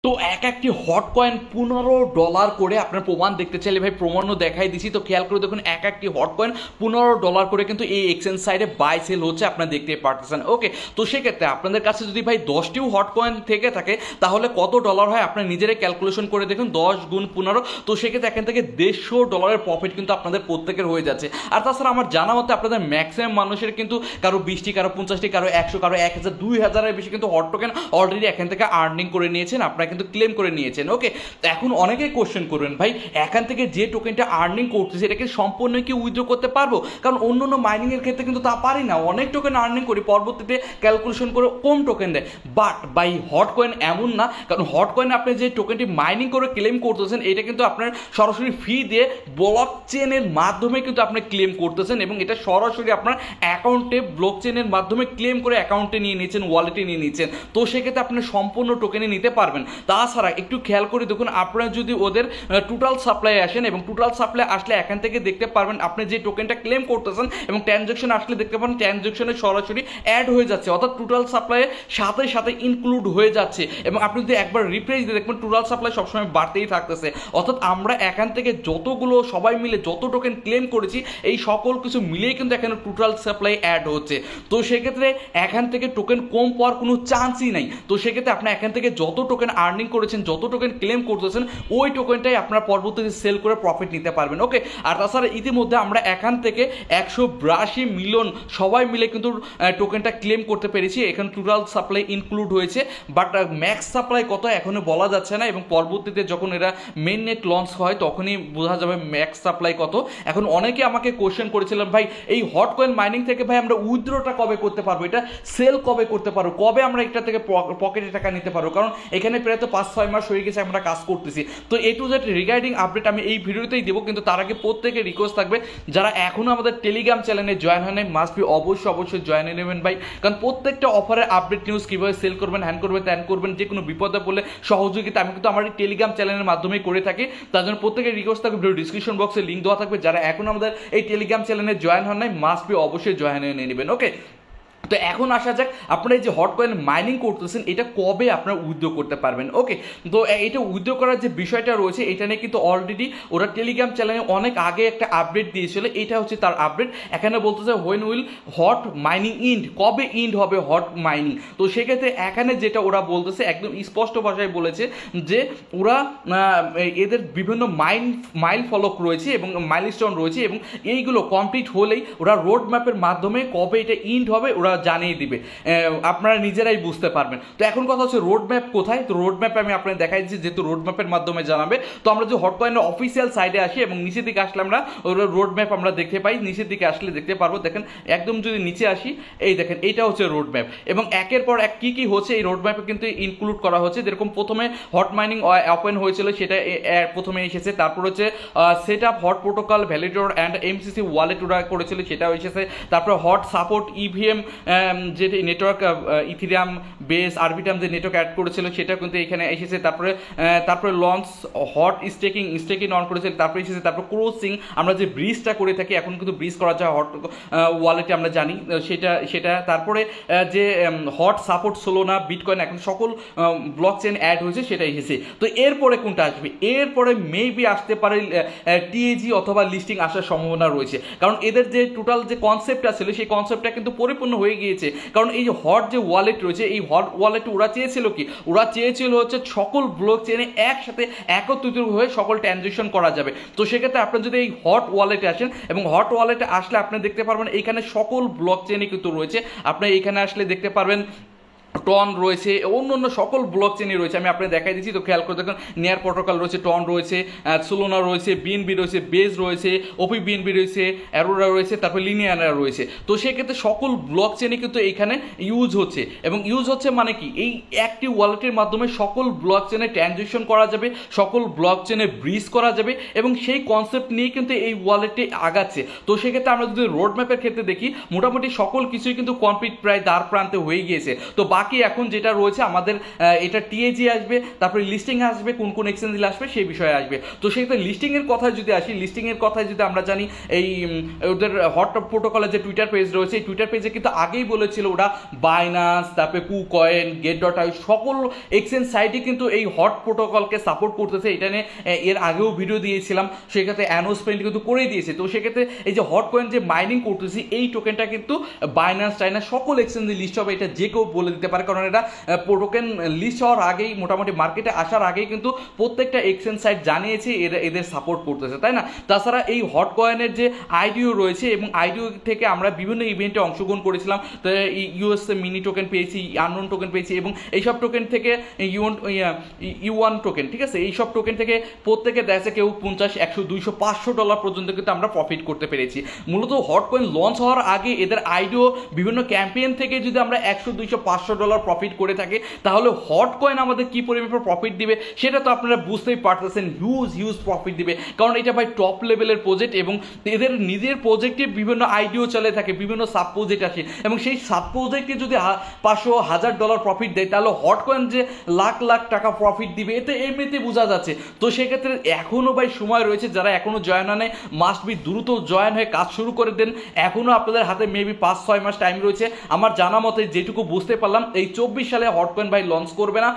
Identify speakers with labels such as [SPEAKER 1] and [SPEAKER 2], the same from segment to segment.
[SPEAKER 1] তো এক একটি হট কয়েন $15 করে আপনার প্রমাণ দেখতে চাইলে ভাই প্রমাণও দেখাই দিছি। তো খেয়াল করে দেখুন, এক একটি হট কয়েন $15 করে কিন্তু এই এক্সচেঞ্জ সাইডে বাই সেল হচ্ছে, আপনারা দেখতে পারতেছেন। ওকে, তো সেক্ষেত্রে আপনাদের কাছে যদি ভাই 10টিও হট কয়েন থেকে থাকে তাহলে কত ডলার হয় আপনার নিজেরাই ক্যালকুলেশন করে দেখুন। 10 গুণ 15, তো সেক্ষেত্রে এখান থেকে $150 প্রফিট কিন্তু আপনাদের প্রত্যেকের হয়ে যাচ্ছে। আর তাছাড়া আমার জানা মতে আপনাদের ম্যাক্সিমাম মানুষের কিন্তু কারো 20টি, কারো 50টি, কারো 100, কারো 1000, 2000-এর বেশি কিন্তু হট টোকেন অলরেডি এখান থেকে আর্নিং করে নিয়েছেন, আপনারা কিন্তু ক্লেম করে নিয়েছেন। ওকে, তো এখন অনেকেই কোশ্চেন করবেন, ভাই এখান থেকে যে টোকেনটা আর্নিং করতেছে এটাকে সম্পূর্ণ কি উইথড্র করতে পারবো? কারণ অন্য অন্য মাইনিং এর ক্ষেত্রে কিন্তু তা পারি না, অনেক টোকেন আর্নিং করি, পরবর্তীতে ক্যালকুলেশন করে কম টোকেন দেয়। বাট বাই হট কয়েন এমন না, কারণ হট কয়েন আপনি যে টোকেনটি মাইনিং করে ক্লেম করতেছেন এটা কিন্তু আপনার সরাসরি ফি দিয়ে ব্লক চেনের মাধ্যমে কিন্তু আপনি ক্লেম করতেছেন, এবং এটা সরাসরি আপনার অ্যাকাউন্টে ব্লক চেনের মাধ্যমে ক্লেম করে অ্যাকাউন্টে নিয়ে নিচ্ছেন, ওয়ালেটে নিয়ে নিচ্ছেন। তো সেক্ষেত্রে আপনি সম্পূর্ণ টোকেনে নিতে পারবেন। তাছাড়া একটু খেয়াল করে দেখুন, আপনারা যদি ওদের টোটাল সাপ্লাই আসেন এবং টোটাল সাপ্লাই আসলে এখান থেকে দেখতে পারবেন আপনি যে টোকেনটা ক্লেম করতেছেন, এবং ট্রানজ্যাকশন আসলে দেখতে পাবেন ট্রানজ্যাকশনে সরাসরি অ্যাড হয়ে যাচ্ছে, অর্থাৎ টোটাল সাপ্লাইয়ের সাথে সাথে ইনক্লুড হয়ে যাচ্ছে। এবং আপনি যদি একবার রিফ্রেশ দিয়ে দেখবেন টোটাল সাপ্লাই সবসময় বাড়তেই থাকতেছে। অর্থাৎ আমরা এখান থেকে যতগুলো সবাই মিলে যত টোকেন ক্লেম করেছি এই সকল কিছু মিলেই কিন্তু এখানে টোটাল সাপ্লাই অ্যাড হচ্ছে। তো সেক্ষেত্রে এখান থেকে টোকেন কম পাওয়ার কোনো চান্সই নাই। তো সেক্ষেত্রে আপনি এখান থেকে যত টোকেন আর্নিং করেছেন, যত টোকেন ক্লেম করতেছেন, ওই টোকেনটাই আপনারা পরবর্তীতে সেল করে প্রফিট নিতে পারবেন। ওকে, আর তাছাড়া ইতিমধ্যে আমরা এখান থেকে 182 মিলিয়ন সবাই মিলে কিন্তু টোকেনটা ক্লেম করতে পেরেছি। এখানে টোটাল সাপ্লাই ইনক্লুড হয়েছে, বাট ম্যাক্স সাপ্লাই কত এখনো বলা যাচ্ছে না, এবং পরবর্তীতে যখন এরা মেইন নেট লঞ্চ হয় তখনই বোঝা যাবে ম্যাক্স সাপ্লাই কত। এখন অনেকে আমাকে কোশ্চেন করেছিলাম, ভাই এই হট কয়েন মাইনিং থেকে ভাই আমরা উইথড্রটা কবে করতে পারবো, এটা সেল কবে করতে পারবো, কবে আমরা এটা থেকে পকেটে টাকা নিতে পারবো? কারণ এখানে প্রায় তো 5-6 মাস হয়ে গেছে আমরা কাজ করতেছি। তো এ টু জেড রিগার্ডিং আপডেট আমি এই ভিডিওতেই দেবো, কিন্তু তার আগে প্রত্যেকে রিকোয়েস্ট থাকবে যারা এখনো আমাদের টেলিগ্রাম চ্যানেলে জয়েন হয় নাই মাস্ট বি অবশ্যই জয়েন হয়ে নেবেন ভাই। কারণ প্রত্যেকটা অফারের আপডেট নিউজ কীভাবে সেল করবেন, হ্যান করবেন, ত্যান করবেন, যে কোনো বিপদে পড়লে সহযোগিতা আমি কিন্তু আমার এই টেলিগ্রাম চ্যানেলের মাধ্যমেই করে থাকি। তার জন্য প্রত্যেকে রিকোয়েস্ট থাকবে, ভিডিও ডিসক্রিপশন বক্সে লিঙ্ক দেওয়া থাকবে, যারা এখনো আমাদের এই টেলিগ্রাম চ্যানেলে জয়েন হন নাই মাস্ট বি অবশ্যই জয়েন হয়ে নিয়ে নেবেন। ওকে, তো এখন আসা যাক আপনারা এই যে হট কয়েন মাইনিং করতেছেন এটা কবে আপনারা উইথড্র করতে পারবেন। ওকে, তো এটা উইথড্র করার যে বিষয়টা রয়েছে এটা নিয়ে কিন্তু অলরেডি ওরা টেলিগ্রাম চ্যানেলে অনেক আগে একটা আপডেট দিয়েছিল, এটা হচ্ছে তার আপডেট। এখানে বলতেছে হোয়েন উইল হট মাইনিং ইন্ড, কবে ইন্ড হবে হট মাইনিং। তো সেক্ষেত্রে এখানে যেটা ওরা বলতেছে একদম স্পষ্ট ভাষায় বলেছে যে ওরা এদের বিভিন্ন মাইল ফলক রয়েছে এবং মাইলস্টোন রয়েছে, এবং এইগুলো কমপ্লিট হলেই ওরা রোড ম্যাপের মাধ্যমে কবে এটা ইন্ড হবে ওরা জানিয়ে দিবে, আপনারা নিজেরাই বুঝতে পারবেন। তো এখন কথা হচ্ছে রোড ম্যাপ কোথায়? তো রোড ম্যাপে আমি আপনাদের দেখাই দিচ্ছি, যেহেতু রোড ম্যাপের মাধ্যমে জানাবে। তো আমরা যে হট কয়েনের অফিসিয়াল সাইডে আসি এবং নিচের দিকে আসলে আমরা রোড ম্যাপ আমরা দেখতে পাই, নিচের দিকে আসলে দেখতে পারবো। দেখেন একদম যদি নিচে আসি, এই দেখেন এইটা হচ্ছে রোড ম্যাপ, এবং একের পর এক কি কি হচ্ছে এই রোড ম্যাপে কিন্তু ইনক্লুড করা হচ্ছে। যেরকম প্রথমে হট মাইনিং ওপেন হয়েছিল সেটা প্রথমে এসেছে, তারপর হচ্ছে set up hot protocol validator and MCC wallet ওরা করেছিল সেটাও এসেছে। তারপর হট সাপোর্ট ইভিএম যে নেটওয়ার্ক ইথিরিয়াম বেস আরবিটাম যে নেটওয়ার্ক অ্যাড করেছিল সেটা কিন্তু এখানে এসেছে। তারপরে লঞ্চ হট স্টেকিং অন করেছিল, তারপরে এসেছে। তারপর ক্রসিং আমরা যে ব্রিজটা করে থাকি এখন কিন্তু ব্রিজ করা যায় হট ওয়ালেটে আমরা জানি সেটা। তারপরে যে হট সাপোর্ট সোলোনা বিটকয়েন এখন সকল ব্লক চেন অ্যাড হয়েছে সেটা এসেছে। তো এরপরে কোনটা আসবে? এরপরে মেবি আসতে পারে টিএজি অথবা লিস্টিং আসার সম্ভাবনা রয়েছে, কারণ এদের যে টোটাল যে কনসেপ্টটা ছিল সেই কনসেপ্টটা কিন্তু পরিপূর্ণ হয়ে গিয়েছে। কারণ এই যে হট যে ওয়ালেট রয়েছে এই হট ওয়ালেটে ওরা চেয়েছিল কি? ওরা চেয়েছিল হচ্ছে সকল ব্লক চেনে একসাথে একত্রিত হয়ে সকল ট্রানজ্যাকশন করা যাবে। তো সেক্ষেত্রে আপনি যদি এই হট ওয়ালেটে আসেন এবং হট ওয়ালেটে আসলে আপনি দেখতে পারবেন এইখানে সকল ব্লক চেনই কিন্তু রয়েছে। আপনি এখানে আসলে দেখতে পারবেন টন রয়েছে, অন্য সকল ব্লক চেনই রয়েছে, আমি আপনাকে দেখাই দিচ্ছি। তো খেয়াল করে দেখুন নেয়ার প্রোটোকল রয়েছে, টন রয়েছে, সোলোনা রয়েছে, বিএনবি রয়েছে, বেজ রয়েছে, ওপি বিএনবি রয়েছে, অ্যারোরা রয়েছে, তারপর লিনিয়ারা রয়েছে। তো সেক্ষেত্রে সকল ব্লক চেনই কিন্তু এইখানে ইউজ হচ্ছে, এবং ইউজ হচ্ছে মানে কি এই একটি ওয়ালেটের মাধ্যমে সকল ব্লক চেনে ট্রানজ্যাকশন করা যাবে, সকল ব্লক চেনে ব্রিজ করা যাবে, এবং সেই কনসেপ্ট নিয়ে কিন্তু এই ওয়ালেটটি আগাচ্ছে। তো সেক্ষেত্রে আমরা যদি রোড ম্যাপের ক্ষেত্রে দেখি মোটামুটি সকল কিছুই কিন্তু কমপ্লিট প্রায় দ্বার প্রান্তে হয়ে গিয়েছে। তো বাকি বাকি এখন যেটা রয়েছে আমাদের এটা টিএজি আসবে, তারপরে লিস্টিং আসবে, কোন কোন এক্সচেঞ্জ আসবে সেই বিষয়ে আসবে। তো সেক্ষেত্রে লিস্টিংয়ের কথায় যদি আসি, লিস্টিংয়ের কথায় যদি আমরা জানি এই ওদের হট প্রোটোকলের যে টুইটার পেজ রয়েছে, এই টুইটার পেজে কিন্তু আগেই বলেছিল ওরা বাইনান্স, তারপরে কুকয়েন, গেট.আই সকল এক্সচেঞ্জ সাইটই কিন্তু এই হট প্রোটোকলকে সাপোর্ট করতেছে। এটা নিয়ে এর আগেও ভিডিও দিয়েছিলাম, সেক্ষেত্রে অ্যানাউন্সমেন্ট কিন্তু করেই দিয়েছে। তো সেক্ষেত্রে এই যে হট কয়েন যে মাইনিং করতেছি, এই টোকেনটা কিন্তু বাইনান্স চাইনা সকল এক্সচেঞ্জে লিস্ট হবে, এটা যে কেউ বলে দিতে পারে, কারণ এটা টোকেন লিস্ট হওয়ার আগেই, মোটামুটি মার্কেটে আসার আগেই কিন্তু প্রত্যেকটা এক্সচেঞ্জ সাইট জানিয়েছে এদের সাপোর্ট করতেছে, তাই না? তাছাড়া এই হট কয়েনের যে আইডিও রয়েছে, এবং আইডিও থেকে আমরা বিভিন্ন ইভেন্টে অংশগ্রহণ করেছিলাম, তো ইউএসএ মিনি টোকেন পেয়েছি, আননোন টোকেন পেয়েছি, এবং এইসব টোকেন থেকে ইউয়ান টোকেন, ঠিক আছে, এইসব টোকেন থেকে প্রত্যেকে দেখছে কেউ 50, 100, 200, $500 পর্যন্ত কিন্তু আমরা প্রফিট করতে পেরেছি। মূলত হট কয়েন লঞ্চ হওয়ার আগে এদের আইডিও বিভিন্ন ক্যাম্পেইন থেকে যদি আমরা 100, 200, $500 প্রফিট করে থাকি, তাহলে হট কয়েন আমাদের কি পরিমাণ প্রফিট দিবে সেটা তো আপনারা বুঝতেই পারতেছেন, হিউজ প্রফিট দিবে, কারণ এটা ভাই টপ লেভেলের প্রজেক্ট, এবং এদের নিজের প্রজেক্টে বিভিন্ন আইডিও চলে থাকে, বিভিন্ন সাব প্রজেক্ট আসে, এবং সেই সাব প্রজেক্টে যদি $500, $1000 প্রফিট দেয়, তাহলে হট কয়েন যে লাখ লাখ টাকা প্রফিট দিবে এতে এমনিতে বোঝা যাচ্ছে। তো সেক্ষেত্রে এখনও ভাই সময় রয়েছে, যারা এখনও জয়েন হয় নাই মাস্ট বি দ্রুত জয়েন হয়ে কাজ শুরু করে দেন। এখনও আপনাদের হাতে মেবি 5-6 মাস টাইম রয়েছে। আমার জানা মতে যেটুকু বুঝতে পারলাম, এই 24 সালে হট কয়েন ভাই লঞ্চ করবে না,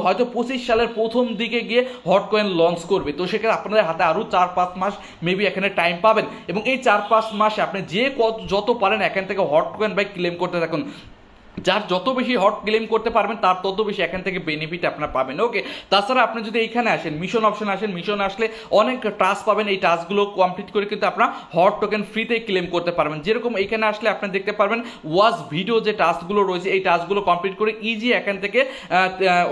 [SPEAKER 1] হয়তো 25 সালের প্রথম দিকে গিয়ে হট কয়েন লঞ্চ করবে। তো সেক্ষেত্রে আপনাদের হাতে আরও 4-5 মাস মেবি এখানে টাইম পাবেন, এবং এই 4-5 মাসে আপনি যে যত পারেন এখান থেকে হট কয়েন ভাই ক্লেম করতে থাকুন। যার যত বেশি হট ক্লেম করতে পারবেন তার তত বেশি এখান থেকে বেনিফিট আপনারা পাবেন। ওকে, তাছাড়া আপনি যদি এইখানে আসেন, মিশন অপশনে আসেন, মিশন আসলে অনেক টাস্ক পাবেন, এই টাস্কগুলো কমপ্লিট করে কিন্তু আপনারা হট টোকেন ফ্রিতে ক্লেম করতে পারবেন। যেরকম এইখানে আসলে আপনি দেখতে পারবেন ওয়াচ ভিডিও যে টাস্কগুলো রয়েছে, এই টাস্কগুলো কমপ্লিট করে ইজি এখান থেকে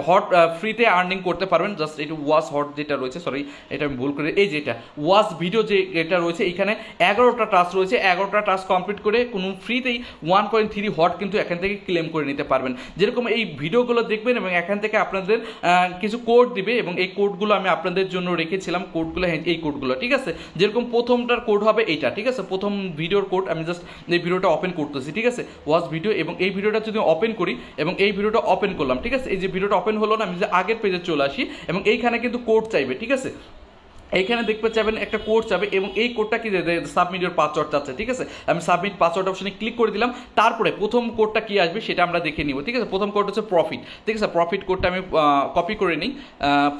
[SPEAKER 1] হট ফ্রিতে আর্নিং করতে পারবেন। জাস্ট এটা ওয়াচ হট যেটা রয়েছে, সরি এটা আমি ভুল করে, এই যেটা ওয়াচ ভিডিও যে এটা রয়েছে, এইখানে 11টা টাস্ক রয়েছে, 11টা টাস্ক কমপ্লিট করে কোনো ফ্রিতেই 1.3 হট কিন্তু এখান থেকে ক্লেম করে নিতে পারবেন। যেরকম এই ভিডিওগুলো দেখবেন এবং এখান থেকে আপনাদের কিছু কোড দিবে, এবং এই কোডগুলো আমি আপনাদের জন্য রেখেছিলাম, কোডগুলো এই কোডগুলো, ঠিক আছে। যেরকম প্রথমটার কোড হবে এইটা, ঠিক আছে, প্রথম ভিডিওর কোড। আমি জাস্ট এই ভিডিওটা ওপেন করতেছি, ঠিক আছে, ওয়াচ ভিডিও, এবং এই ভিডিওটা যদি ওপেন করি, এবং এই ভিডিওটা ওপেন করলাম, ঠিক আছে, এই যে ভিডিওটা ওপেন হলো না, আমি যে আগের পেজে চলে আসি, এবং এইখানে কিন্তু কোড চাইবে, ঠিক আছে, এইখানে দেখতে চাবেন একটা কোড চাবে, এবং এই কোডটা কি সাবমিট ইওর পাসওয়ার্ড চাচ্ছে, ঠিক আছে। আমি সাবমিট পাসওয়ার্ড অপশনে ক্লিক করে দিলাম। তারপরে প্রথম কোডটা কি আসবে সেটা আমরা দেখে নিব, ঠিক আছে। প্রথম কোড হচ্ছে প্রফিট, ঠিক আছে, প্রফিট কোডটা আমি কপি করে নিই।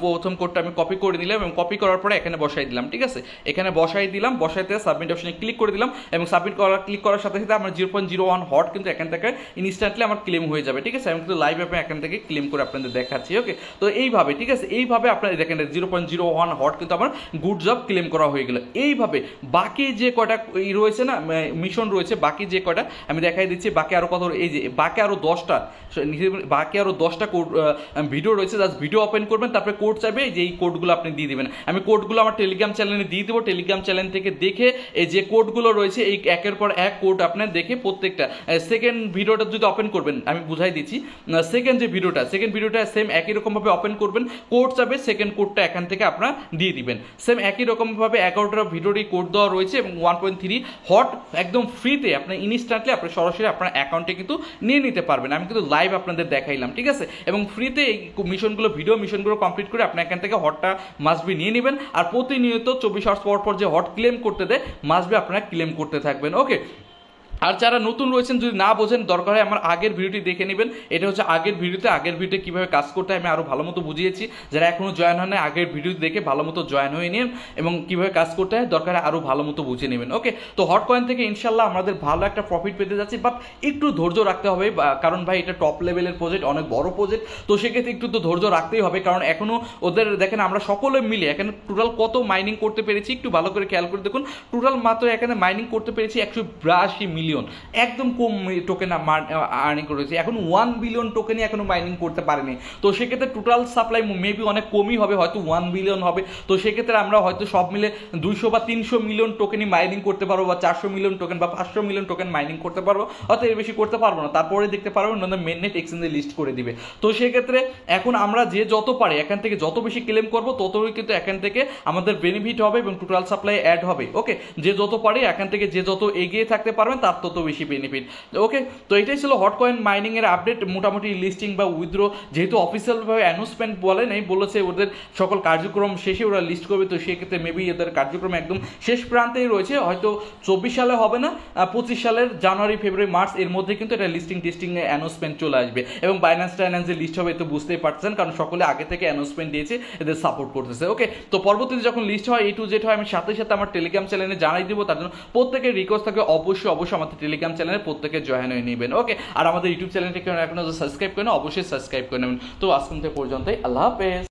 [SPEAKER 1] প্রথম কোডটা আমি কপি করে নিলাম, এবং কপি করার পরে এখানে বসাই দিলাম, ঠিক আছে, এখানে বসাই দিলাম। বসাইতে সাবমিট অপশনে ক্লিক করে দিলাম, এবং সাবমিট ক্লিক করার সাথে সাথে আমার 0.01 হট কিন্তু এখান থেকে ইনস্ট্যান্টলি আমার ক্লেম হয়ে যাবে, ঠিক আছে। আমি কিন্তু লাইভ অ্যাপে এখান থেকে ক্লেম করে আপনাদের দেখাচ্ছি। ওকে, তো এইভাবে, ঠিক আছে, এইভাবে আপনারা দেখেন 0.01 হট কিন্তু আমার গুড জব ক্লেম করা হয়ে গেল। এইভাবে বাকি যে কয়টা রয়েছে না, মিশন রয়েছে, বাকি যে কয়টা আমি দেখাই দিচ্ছি, বাকি আরো কত, এই যে বাকি আরো 10টা কোড ভিডিও রয়েছে। জাস্ট ভিডিও ওপেন করবেন, তারপরে কোড চাইবে, যে এই কোডগুলো আপনি দিয়ে দিবেন। আমি কোডগুলো আমার টেলিগ্রাম চ্যানেলে দিয়ে দেবো, টেলিগ্রাম চ্যানেল থেকে দেখে এই যে কোডগুলো রয়েছে, এই একের পর এক কোড আপনার দেখে প্রত্যেকটা সেকেন্ড ভিডিওটা যদি ওপেন করবেন, আমি বুঝাই দিচ্ছি, সেকেন্ড ভিডিওটা সেম একই রকমভাবে ওপেন করবেন, কোড চাবে, সেকেন্ড কোডটা এখান থেকে আপনারা দিয়ে দিবেন। সেম একই রকমভাবে 11টা ভিডিওরই কোড দেওয়া রয়েছে, এবং 1.3 হট একদম ফ্রিতে আপনি ইনস্ট্যান্টলি আপনি সরাসরি আপনার অ্যাকাউন্টে কিন্তু নিয়ে নিতে পারবেন। আমি কিন্তু লাইভ আপনাদের দেখাইলাম, ঠিক আছে, এবং ফ্রিতে এই মিশনগুলো কমপ্লিট করে আপনি এখান থেকে হটটা মাস্ট বি নিয়ে নেবেন। আর প্রতিনিয়ত 24 আওয়ার্স পর যে হট ক্লেম করতে দেয় মাস্ট বি আপনারা ক্লেম করতে থাকবেন। ওকে, আর যারা নতুন রয়েছেন যদি না বোঝেন, দরকার হয় আমার আগের ভিডিওটি দেখে নেবেন। এটা হচ্ছে আগের ভিডিওতে কীভাবে কাজ করতে হয় আমি আরও ভালো মতো বুঝিয়েছি। যারা এখনও জয়েন হয় না, আগের ভিডিও দেখে ভালো মতো জয়েন হয়ে নিন, এবং কীভাবে কাজ করতে হয় দরকার হয় আরও ভালো মতো বুঝে নেবেন। ওকে, তো হট কয়েন থেকে ইনশাল্লাহ আমাদের ভালো একটা প্রফিট পেতে যাচ্ছি, বাট একটু ধৈর্য রাখতে হবে, কারণ ভাই এটা টপ লেভেলের প্রজেক্ট, অনেক বড় প্রজেক্ট। তো সেক্ষেত্রে একটু তো ধৈর্য রাখতেই হবে, কারণ এখনও ওদের দেখেন আমরা সকলে মিলে এখানে টোটাল কত মাইনিং করতে পেরেছি একটু ভালো করে খেয়াল করে দেখুন। টোটাল মাত্র এখানে মাইনিং করতে পেরেছি 182 মিলিয়ন, একদম কম টোকেন আর্নিং করেছে। এখন 1 বিলিয়ন টোকেনই এখনো মাইনিং করতে পারেনি। তো সেক্ষেত্রে টোটাল সাপ্লাই মেবি অনেক কমই হবে, হয়তো 1 বিলিয়ন হবে। তো সেক্ষেত্রে আমরা হয়তো সব মিলে 200 বা 300 মিলিয়ন টোকেনই মাইনিং করতে পারবো, বা 400 মিলিয়ন টোকেন বা 500 মিলিয়ন টোকেন মাইনিং করতে পারবো, হয়তো এর বেশি করতে পারবো না। তারপরে দেখতে পারবো মেননেট এক্সচেঞ্জে লিস্ট করে দিবে। তো সেক্ষেত্রে এখন আমরা যে যত পারি এখান থেকে যত বেশি ক্লেম করবো ততই কিন্তু এখান থেকে আমাদের বেনিফিট হবে এবং টোটাল সাপ্লাই অ্যাড হবে। ওকে, যে যত পারি এখান থেকে যে যত এগিয়ে থাকতে পারবেন তার তত বেশি বেনিফিট। ওকে, তো এটাই ছিল হট কয়েন মাইনিং এর আপডেট। মোটামুটি লিস্টিং বা উইথড্র যেহেতু অফিসিয়ালভাবে অ্যানাউন্সমেন্ট বলে নাই, বলেছে ওদের সকল কার্যক্রম শেষে ওরা লিস্ট করবে, তো সেক্ষেত্রে মেবি এদের কার্যক্রম একদম শেষ প্রান্তেই রয়েছে, হয়তো 24 সালে হবে না, 25 সালের জানুয়ারি ফেব্রুয়ারি মার্চ এর মধ্যে কিন্তু এটা লিস্টিং টেস্টিং অ্যানাউন্সমেন্ট চলে আসবে। এবং বাইন্যান্স টাইন্যান্সের লিস্ট হবে, তো বুঝতেই পারছেন, কারণ সকলে আগে থেকে অ্যানাউন্সমেন্ট দিয়েছে, এদের সাপোর্ট করতেছে। ওকে, তো পরবর্তীতে যখন লিস্ট হয় A to Z হয়, আমি সাথে সাথে আমার টেলিগ্রাম চ্যানেলে জানাই দিব। তার জন্য প্রত্যেকের রিকোয়েস্ট থাকে অবশ্যই আমাদের টেলিগ্রাম চ্যানেলে প্রত্যেকে জয়েন হয়ে নেবেন। ওকে, আর আমাদের ইউটিউব চ্যানেলটি এখনো সাবস্ক্রাইব করে না, অবশ্যই সাবস্ক্রাইব করে নেবেন। তো আজকে পর্যন্তই, আল্লাহ হাফেজ।